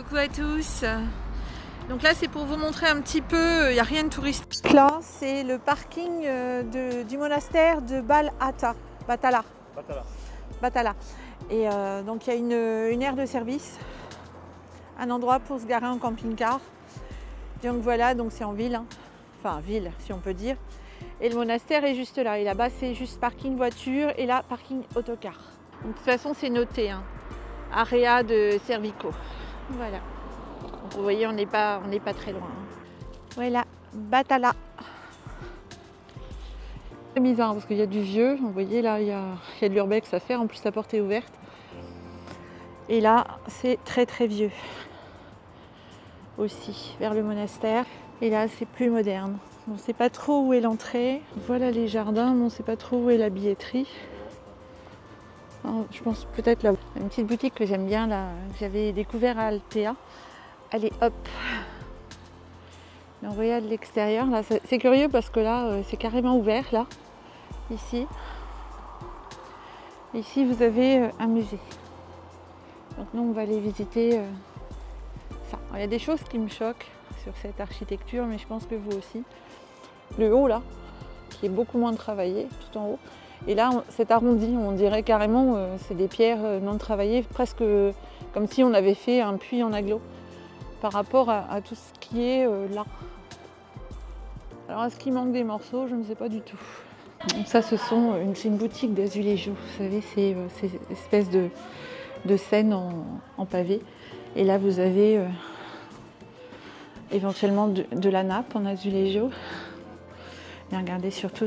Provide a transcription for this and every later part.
Coucou à tous. Donc là c'est pour vous montrer un petit peu, il n'y a rien de touristique. Là c'est le parking du monastère de Batala. Et donc il y a une aire de service, un endroit pour se garer en camping-car. Donc voilà, donc c'est en ville, hein. Enfin ville si on peut dire. Et le monastère est juste là. Et là-bas c'est juste parking voiture et là parking autocar. Donc, de toute façon c'est noté, hein. Area de Cervico. Voilà. Donc, vous voyez, on n'est pas très loin. Voilà, Batala. C'est bizarre parce qu'il y a du vieux. Vous voyez, là, il y a de l'urbex à faire. En plus, la porte est ouverte. Et là, c'est très très vieux. Aussi, vers le monastère. Et là, c'est plus moderne. On ne sait pas trop où est l'entrée. Voilà les jardins, mais on ne sait pas trop où est la billetterie. Alors, je pense peut-être là, une petite boutique que j'aime bien, là, que j'avais découvert à Altea. Allez, hop. Donc, vous voyez de l'extérieur, là, c'est curieux parce que là, c'est carrément ouvert, là, ici. Ici, vous avez un musée. Donc, nous, on va aller visiter ça. Alors, il y a des choses qui me choquent sur cette architecture, mais je pense que vous aussi. Le haut, là, qui est beaucoup moins travaillé, tout en haut. Et là, cet arrondi, on dirait carrément, c'est des pierres non travaillées, presque comme si on avait fait un puits en aglo par rapport à tout ce qui est là. Alors, est-ce qu'il manque des morceaux? Je ne sais pas du tout. Donc ça, c'est une boutique d'azulejo. Vous savez, c'est ces espèces de scènes en pavé. Et là, vous avez éventuellement de la nappe en azulejo. Et regardez surtout,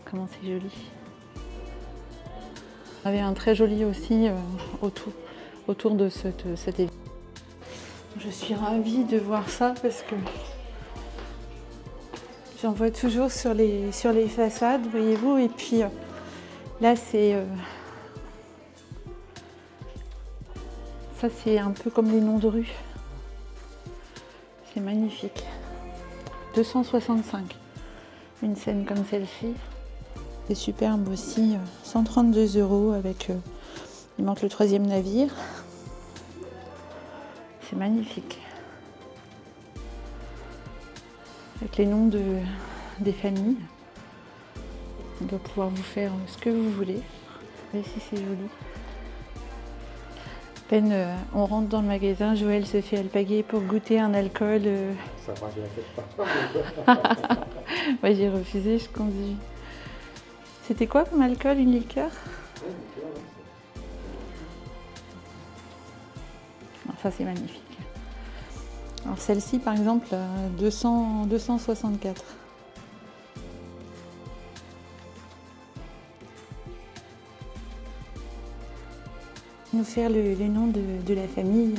comment c'est joli. On avait un très joli aussi autour de cet évier. Je suis ravie de voir ça parce que j'en vois toujours sur les façades, voyez-vous. Et puis là, ça c'est un peu comme les noms de rue. C'est magnifique. 265. Une scène comme celle-ci. C'est superbe aussi, 132 € avec, il manque le 3e navire. C'est magnifique. Avec les noms des familles. On doit pouvoir vous faire ce que vous voulez. Voyez si c'est joli. À peine on rentre dans le magasin, Joël se fait alpaguer pour goûter un alcool. Ça marche pas. Moi j'ai refusé, je conduis. C'était quoi comme alcool, une liqueur? Ça c'est magnifique. Alors celle-ci par exemple, 264. Nous faire le nom de la famille.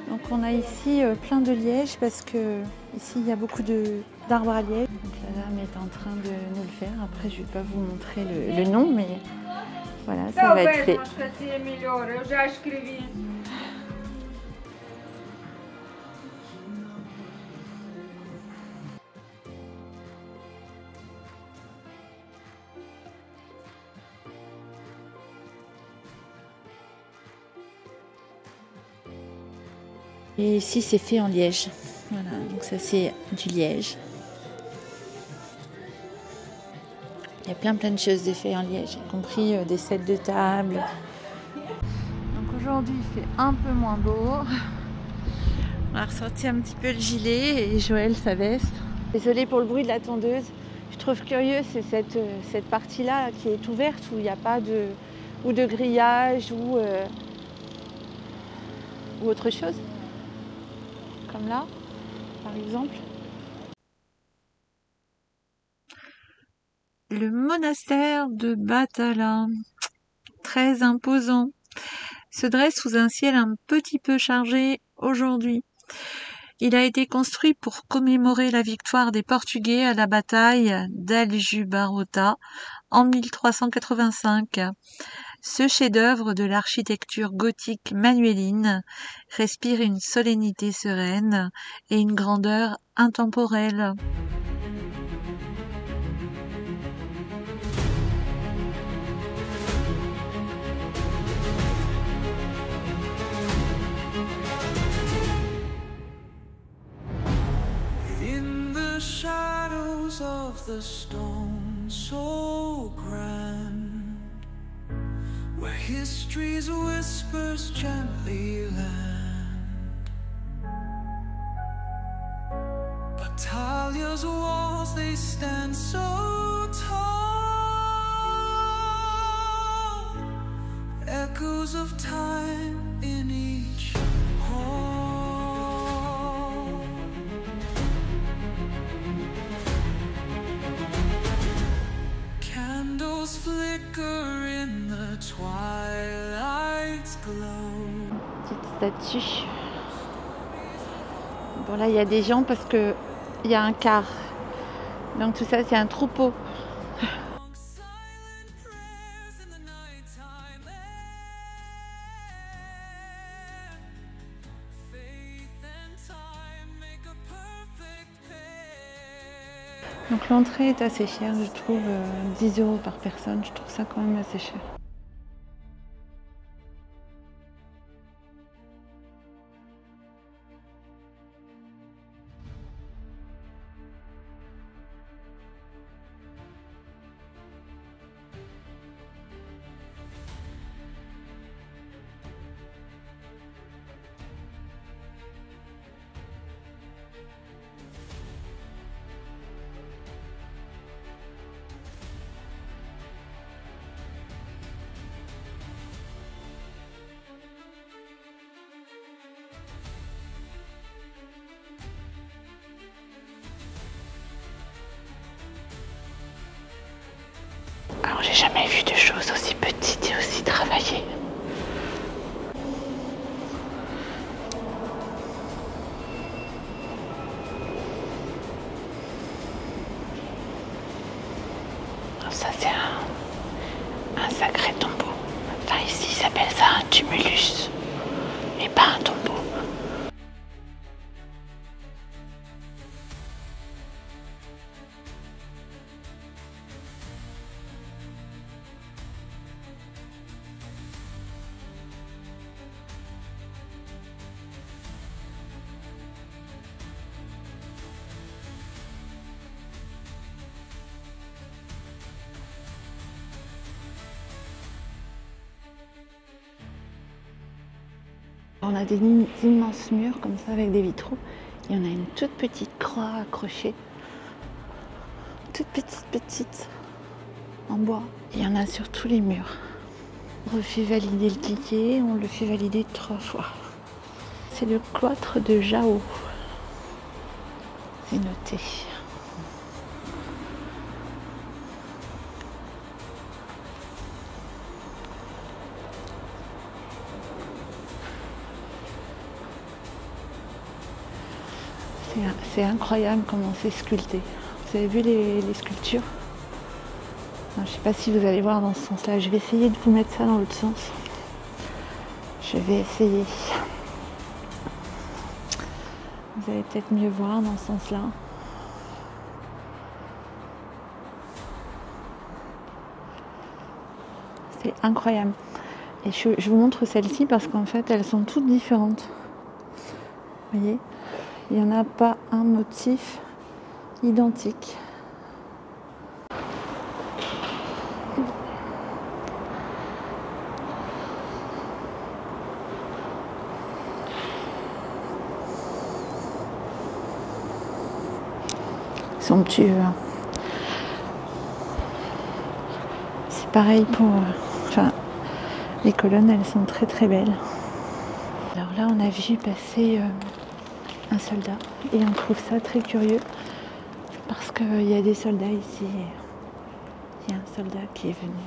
Donc on a ici plein de liège parce que ici il y a beaucoup d'arbres à liège. Donc la dame est en train de nous le faire. Après je ne vais pas vous montrer le nom, mais voilà, ça va être fait. Et ici c'est fait en liège. Voilà, donc ça c'est du liège. Il y a plein de choses de fait en liège, y compris des sets de table. Donc aujourd'hui il fait un peu moins beau. On a ressorti un petit peu le gilet et Joël sa veste. Désolée pour le bruit de la tondeuse. Je trouve curieux, c'est cette partie-là qui est ouverte où il n'y a pas de grillage ou autre chose. Comme là, par exemple. Le monastère de Batala, très imposant, se dresse sous un ciel un petit peu chargé aujourd'hui. Il a été construit pour commémorer la victoire des Portugais à la bataille d'Aljubarrota en 1385. Ce chef-d'œuvre de l'architecture gothique manuéline respire une solennité sereine et une grandeur intemporelle. the stone so grand, where history's whispers gently land. But Talia's walls, they stand so tall, echoes of time in each hall. Candles flicker in the twilight's glow. Petite statue. Bon là il y a des gens parce que il y a un car. Donc tout ça c'est un troupeau. Silent prayers in the nighttime air. Faith and time make a perfect pair. Donc l'entrée est assez chère, je trouve, 10 € par personne, je trouve ça quand même assez cher. Alors j'ai jamais vu de choses aussi petites et aussi travaillées. Alors ça c'est un sacré tombeau. Enfin ici ils appellent ça un tumulus, mais pas un tombeau. On a des immenses murs comme ça avec des vitraux. Et on a une toute petite croix accrochée. Toute petite. En bois. Il y en a sur tous les murs. On refait valider le ticket. On le fait valider 3 fois. C'est le cloître de Jao. C'est noté. C'est incroyable comment c'est sculpté. Vous avez vu les sculptures? Je ne sais pas si vous allez voir dans ce sens-là. Je vais essayer de vous mettre ça dans l'autre sens. Je vais essayer. Vous allez peut-être mieux voir dans ce sens-là. C'est incroyable. Et je vous montre celle-ci parce qu'en fait, elles sont toutes différentes. Vous voyez? Il n'y en a pas un motif identique. Somptueux. C'est pareil pour... Enfin, les colonnes, elles sont très très belles. Alors là, on a vu passer... un soldat et on trouve ça très curieux parce qu'il y a des soldats ici. Il y a un soldat qui est venu.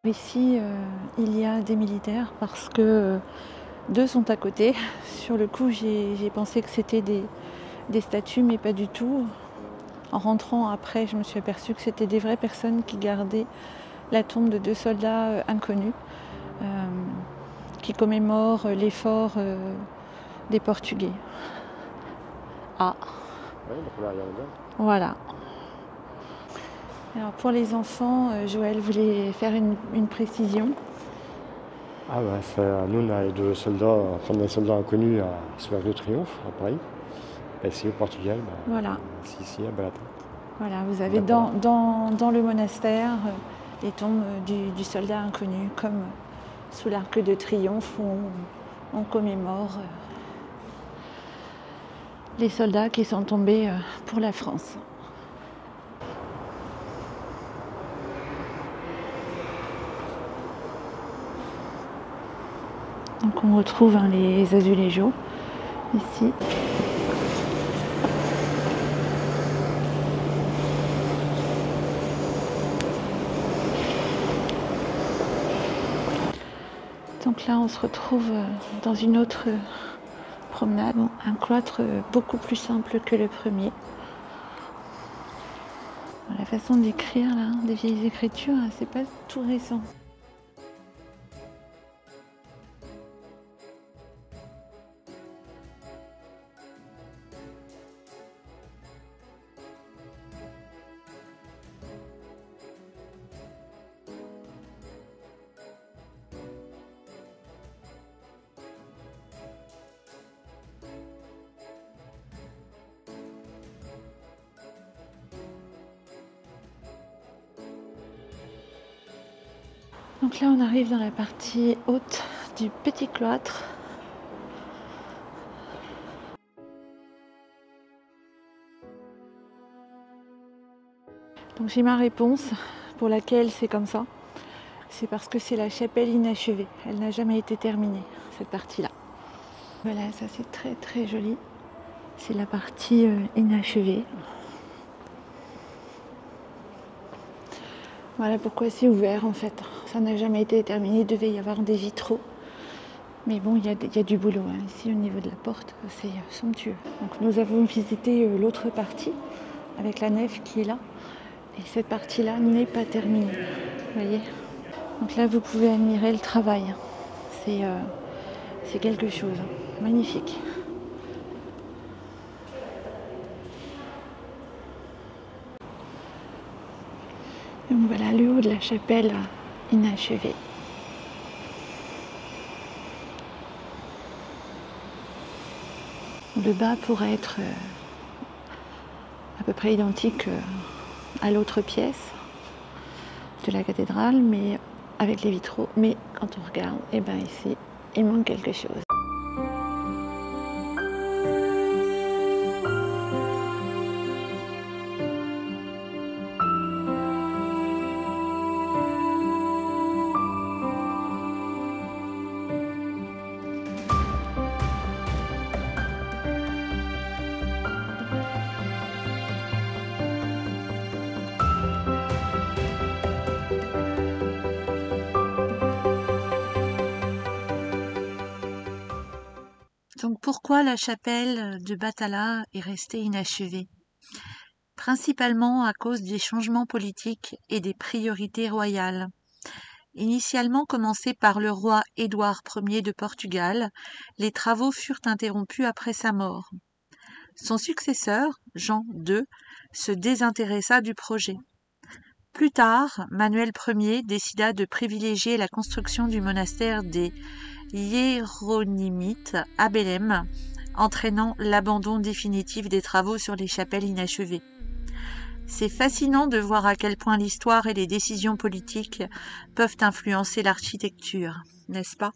Ici, il y a des militaires parce que deux sont à côté. Sur le coup, j'ai pensé que c'était des statues, mais pas du tout. En rentrant après, je me suis aperçue que c'était des vraies personnes qui gardaient la tombe de deux soldats inconnus qui commémorent l'effort des Portugais. Ah, Oui, la Première Guerre mondiale. voilà. Alors pour les enfants, Joël voulait faire une précision. Ah bah, nous on a les deux soldats, enfin des soldats inconnus sur l'Arc de Triomphe à Paris. Et ici au Portugal, Voilà. ici à Balata. Voilà, vous avez D'accord. dans le monastère les tombes du soldat inconnu, comme sous l'Arc de Triomphe où on commémore les soldats qui sont tombés pour la France. Donc on retrouve les azulejos ici. Donc là on se retrouve dans une autre promenade, un cloître beaucoup plus simple que le premier. La façon d'écrire là, des vieilles écritures, c'est pas tout récent. Donc là on arrive dans la partie haute du petit cloître. Donc j'ai ma réponse pour laquelle c'est comme ça. C'est parce que c'est la chapelle inachevée. Elle n'a jamais été terminée, cette partie-là. Voilà, ça c'est très très joli. C'est la partie inachevée. Voilà pourquoi c'est ouvert en fait. Ça n'a jamais été terminé, il devait y avoir des vitraux. Mais bon, il y a du boulot hein. Ici au niveau de la porte, c'est somptueux. Donc nous avons visité l'autre partie avec la nef qui est là. Et cette partie-là n'est pas terminée. Vous voyez ? Donc là vous pouvez admirer le travail. C'est quelque chose. Magnifique. Donc voilà le haut de la chapelle inachevée. Le bas pourrait être à peu près identique à l'autre pièce de la cathédrale, mais avec les vitraux. Mais quand on regarde, et bien ici, il manque quelque chose. Donc pourquoi la chapelle de Batala est restée inachevée? Principalement à cause des changements politiques et des priorités royales. Initialement commencés par le roi Édouard Ier de Portugal, les travaux furent interrompus après sa mort. Son successeur, Jean II, se désintéressa du projet. Plus tard, Manuel Ier décida de privilégier la construction du monastère des Hiéronymites à Belém, entraînant l'abandon définitif des travaux sur les chapelles inachevées. C'est fascinant de voir à quel point l'histoire et les décisions politiques peuvent influencer l'architecture, n'est-ce pas ?